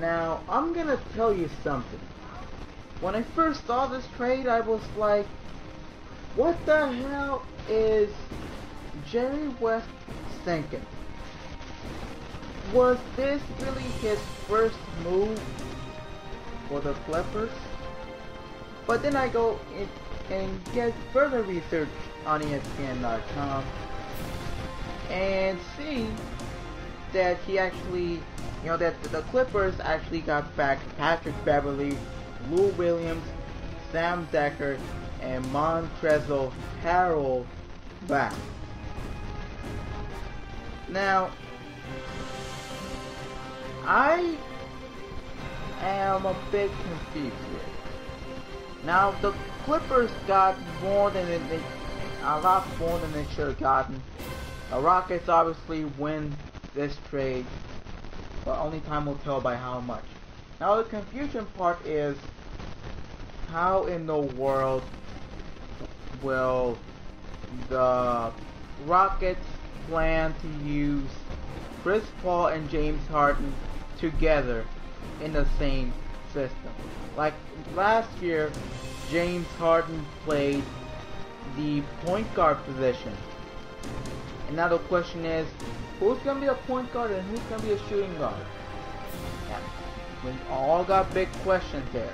Now, I'm gonna tell you something. When I first saw this trade, I was like, what the hell is Jerry West thinking? Was this really his first move for the Clippers? But then I go in and get further research on ESPN.com and see that he actually, that the Clippers actually got back Patrick Beverley, Lou Williams, Sam Dekker, and Montrezl Harrell back. Now, I am a bit confused here. Now, the Clippers got more than a lot more than they should have gotten. The Rockets obviously win this trade, but only time will tell by how much. Now, the confusion part is, how in the world will the Rockets plan to use Chris Paul and James Harden together in the same system? Like last year, James Harden played the point guard position, and now the question is, who's gonna be a point guard and who's gonna be a shooting guard? Yeah, we all got big questions there.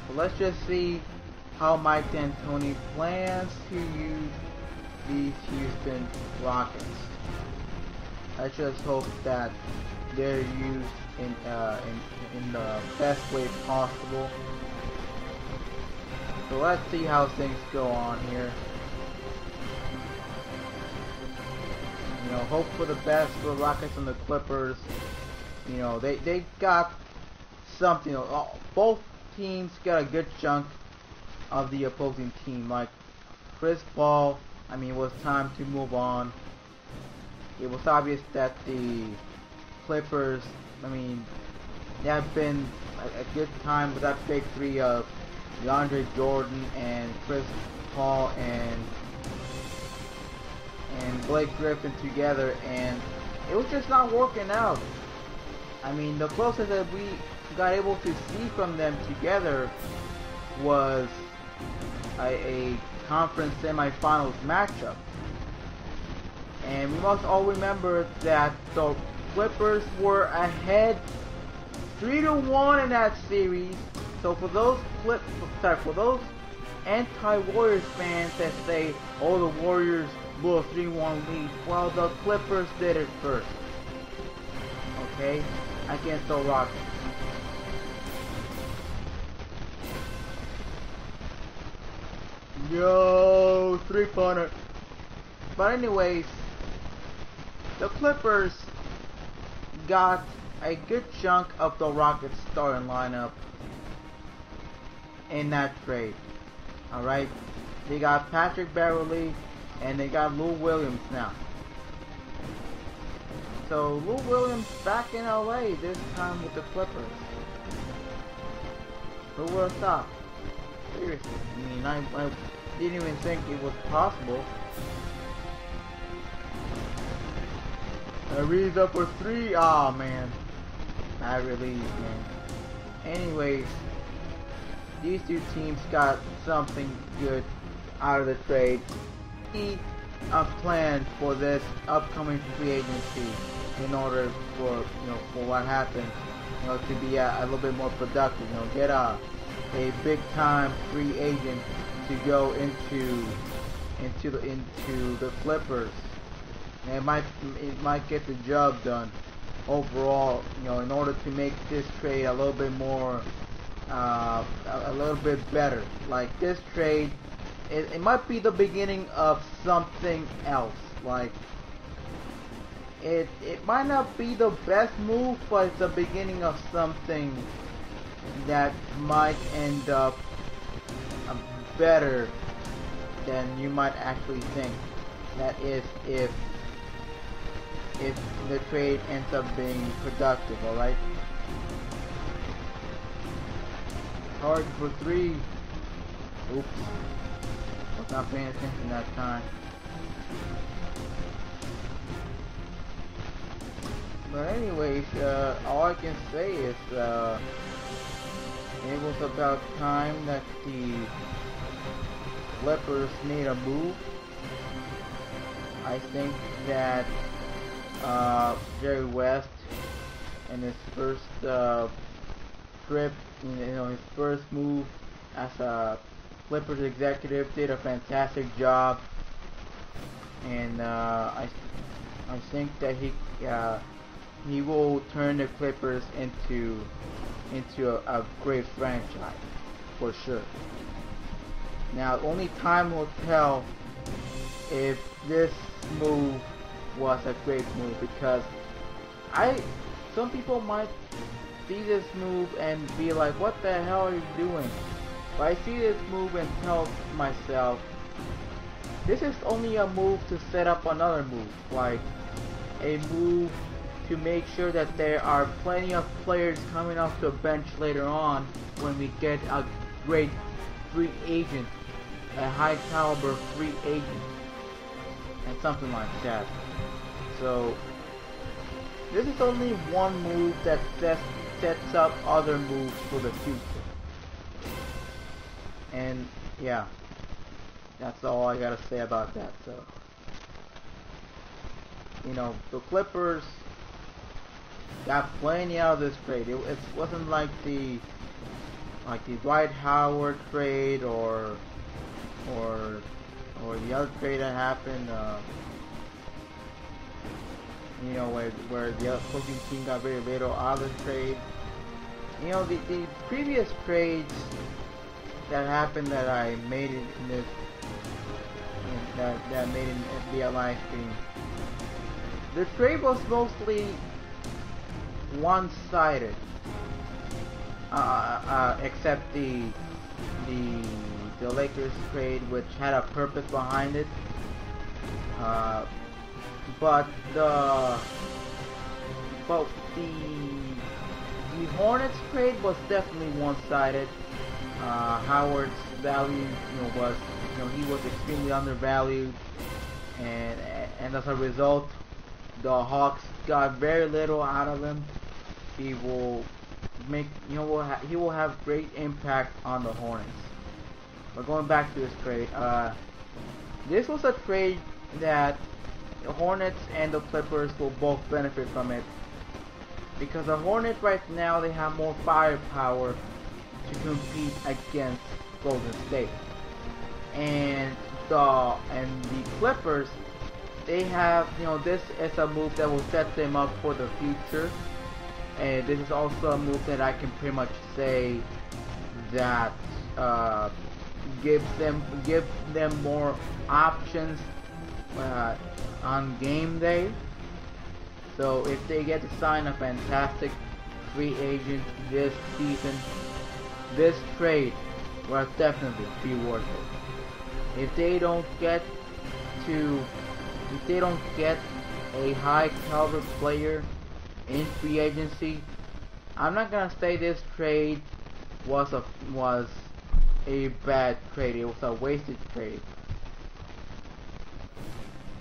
So let's just see how Mike D'Antoni plans to use these Houston Rockets. Let's just hope that they're used in the best way possible. So let's see how things go on here. Hope for the best for the Rockets and the Clippers. They got something. Both teams got a good chunk of the opposing team. Like Chris Paul, it was time to move on. It was obvious that the Clippers, they have been a good time with that big three of DeAndre Jordan and Chris Paul and Blake Griffin together, and it was just not working out. The closest that we got able to see from them together was a conference semifinals matchup. And we must all remember that the Clippers were ahead 3-1 in that series. So for those anti-Warriors fans that say, oh, the Warriors blew a 3-1 lead, well, the Clippers did it first. Okay? Against the Rockets. Yo, 3-pointer. But anyways, the Clippers got a good chunk of the Rockets starting lineup in that trade. Alright? They got Patrick Beverley and they got Lou Williams now. So Lou Williams back in LA, this time with the Clippers. Who would have thought? Seriously. I didn't even think it was possible. Reed's up for 3. Aw, man. I really, man. Anyways, these two teams got something good out of the trade. A plan for this upcoming free agency in order for for what happened, to be a little bit more productive. Get a big time free agent to go into the Clippers. And it might get the job done overall. In order to make this trade a little bit more, a little bit better. Like this trade, it might be the beginning of something else. Like it might not be the best move, but it's the beginning of something that might end up better than you might actually think. That is, if the trade ends up being productive. Alright? Hard for 3. Oops. Was not paying attention that time. But anyways, all I can say is it was about time that the Clippers made a move. I think that Jerry West in his first trip, his first move as a Clippers executive, did a fantastic job, and I think that he will turn the Clippers into a great franchise for sure. Now, only time will tell if this move was a great move, because some people might see this move and be like, what the hell are you doing? But I see this move and tell myself, this is only a move to set up another move, like a move to make sure that there are plenty of players coming off the bench later on when we get a great free agent, a high caliber free agent, and something like that. So this is only one move that sets up other moves for the future. And yeah, that's all I gotta say about that. So, the Clippers got plenty out of this trade. It wasn't like the Dwight Howard trade or the other trade that happened. Where the opposing team got very little out of the trade. The previous trades that happened that I made it in this, that made it via live stream. The trade was mostly one-sided, except the Lakers trade, which had a purpose behind it. But the Hornets trade was definitely one-sided. Howard's value, was he was extremely undervalued, and as a result, the Hawks got very little out of him. He will make, he will have great impact on the Hornets. But going back to this trade, this was a trade that the Hornets and the Clippers will both benefit from it, because the Hornets right now, they have more firepower to compete against Golden State, and the Clippers, they have, this is a move that will set them up for the future, and this is also a move that I can pretty much say that gives them more options on game day. So if they get to sign a fantastic free agent this season, this trade will definitely be worth it. If they don't get a high caliber player in free agency, I'm not gonna say this trade was a bad trade. It was a wasted trade.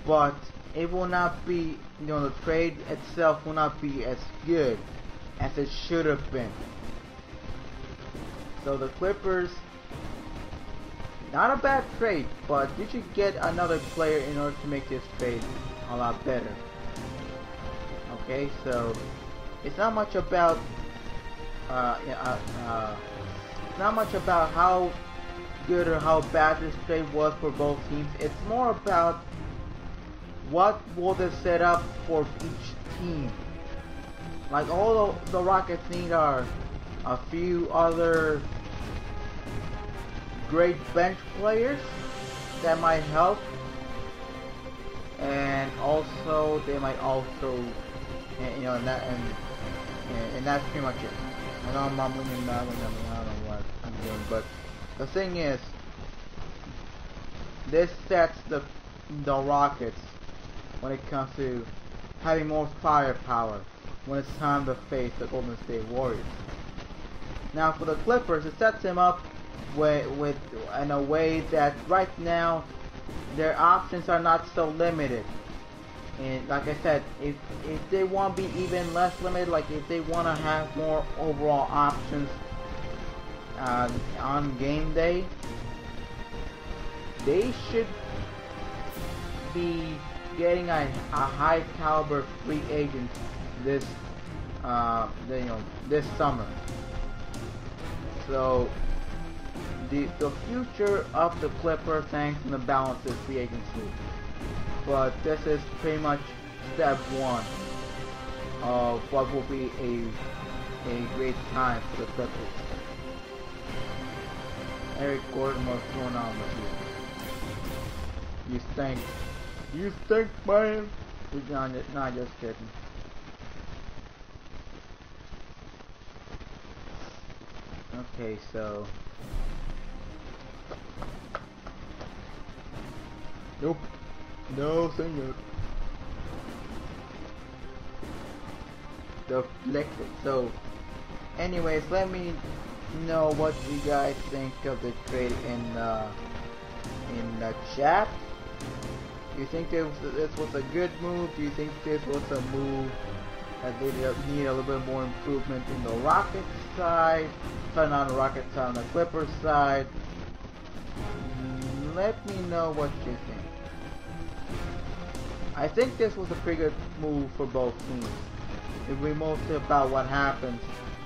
But it will not be, the trade itself will not be as good as it should have been. So the Clippers, not a bad trade, but you should get another player in order to make this trade a lot better. Okay, so it's not much about how good or how bad this trade was for both teams. It's more about what will they set up for each team. Like, all the Rockets need are a few other great bench players that might help, and also they might also, and that's pretty much it. I know I'm mumbling and mumbling, I don't know what I'm doing, but the thing is, this sets the Rockets when it comes to having more firepower when it's time to face the Golden State Warriors. Now for the Clippers, it sets them up in a way that right now their options are not so limited. And like I said, if they want to be even less limited, like if they want to have more overall options on game day, they should be getting a high caliber free agent this this summer. So the future of the Clippers hangs in the balance is free agency. But this is pretty much step one of what will be a great time for the Clippers. Eric Gordon, what's going on with you? You stink. You stink, man. Not just kidding. Okay, so. Nope. No, senor. Deflected. So, anyways, let me know what you guys think of the trade in the chat. Do you think this was a good move? Do you think this was a move that they need a little bit more improvement in the Rockets side? Sorry, not on the Rockets side, on the Clippers side. Let me know what you think. I think this was a pretty good move for both teams. It will be mostly about what happens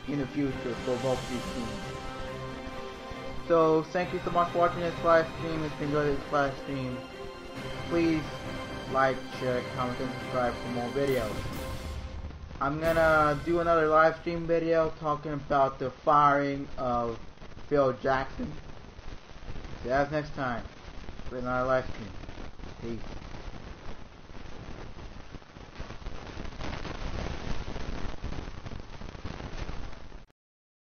in the future for both these teams. So thank you so much for watching this live stream. If you enjoyed this live stream, please like, share, comment, and subscribe for more videos. I'm gonna do another live stream video talking about the firing of Phil Jackson. See you guys next time for another live stream. Peace.